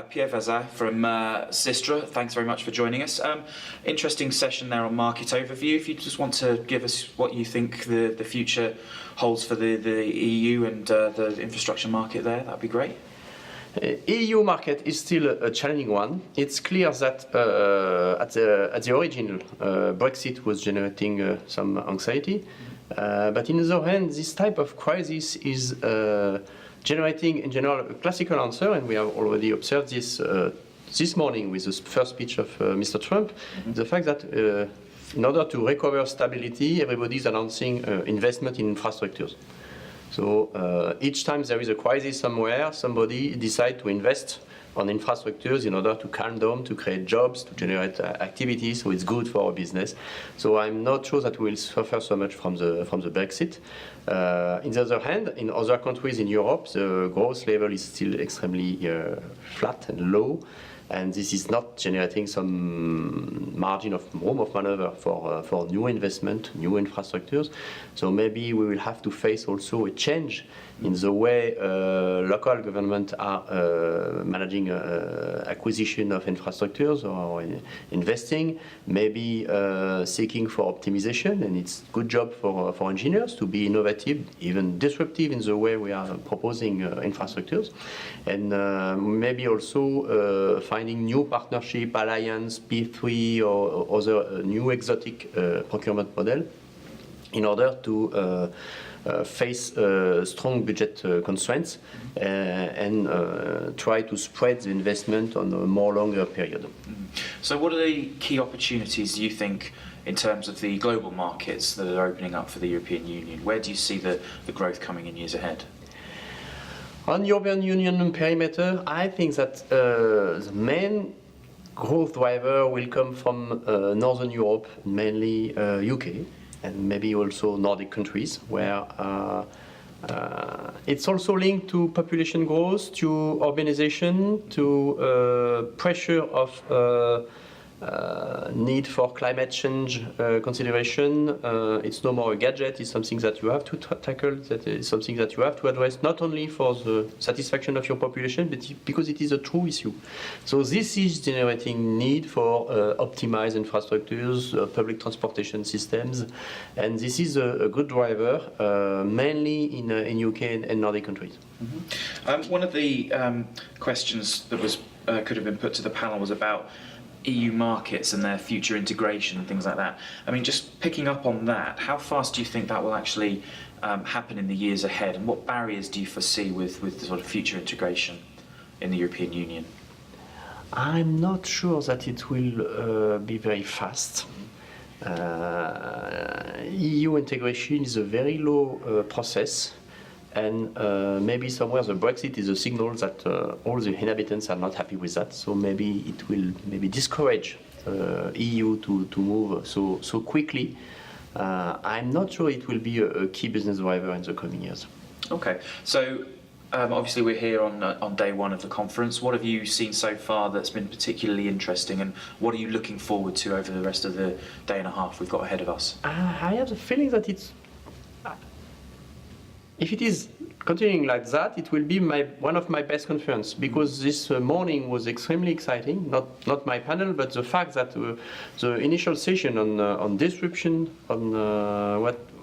Pierre Verzat from Sistra. Thanks very much for joining us. Interesting session there on market overview. If you just want to give us what you think the future holds for the EU and the infrastructure market there, that'd be great. EU market is still a challenging one. It's clear that at the origin, Brexit was generating some anxiety. But on the other hand, this type of crisis is generating, in general, a classical answer, and we have already observed this this morning with the first speech of Mr. Trump, the fact that in order to recover stability, everybody is announcing investment in infrastructures. So each time there is a crisis somewhere, somebody decides to invest on infrastructures in order to calm down, to create jobs, to generate activity. So it's good for our business. So I'm not sure that we'll suffer so much from the Brexit. On the other hand, in other countries in Europe, the growth level is still extremely flat and low. And this is not generating some margin of room of maneuver for new investment, new infrastructures. So maybe we will have to face also a change in the way local governments are managing acquisition of infrastructures or investing, maybe seeking for optimization. And it's a good job for engineers to be innovative, even disruptive in the way we are proposing infrastructures. And maybe also finding new partnership, alliance, P3 or other new exotic procurement model in order to face strong budget constraints and try to spread the investment on a more longer period. So what are the key opportunities, do you think, in terms of the global markets that are opening up for the European Union? Where do you see the growth coming in years ahead? On European Union perimeter, I think that the main growth driver will come from Northern Europe, mainly UK, and maybe also Nordic countries, where it's also linked to population growth, to urbanization, to pressure of need for climate change consideration. It's no more a gadget, it's something that you have to tackle, that is something that you have to address, not only for the satisfaction of your population, but because it is a true issue. So this is generating need for optimized infrastructures, public transportation systems, and this is a good driver, mainly in UK and Nordic countries. One of the questions that was could have been put to the panel was about EU markets and their future integration and things like that. I mean, just picking up on that, how fast do you think that will actually happen in the years ahead, and what barriers do you foresee with the sort of future integration in the European Union? I'm not sure that it will be very fast. EU integration is a very low process. And maybe somewhere the Brexit is a signal that all the inhabitants are not happy with that. So maybe it will discourage EU to move so quickly. I'm not sure it will be a key business driver in the coming years. Okay, so obviously we're here on day one of the conference. What have you seen so far that's been particularly interesting, and what are you looking forward to over the rest of the day and a half we've got ahead of us? I have the feeling that if it is continuing like that, it will be one of my best conferences, because this morning was extremely exciting. Not my panel, but the fact that the initial session on disruption, on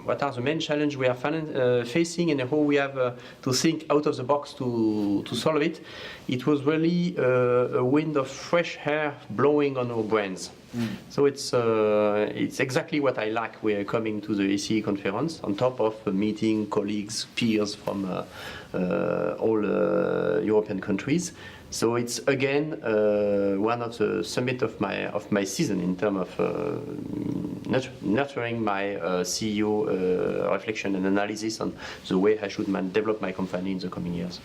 what are the main challenges we are facing, and how we have to think out of the box to solve it. It was really a wind of fresh air blowing on our brains. So it's exactly what I like. We are coming to the ECE conference on top of meeting colleagues, peers from all European countries. So it's again one of the summit of my season in terms of nurturing my CEO reflection and analysis on the way I should develop my company in the coming years.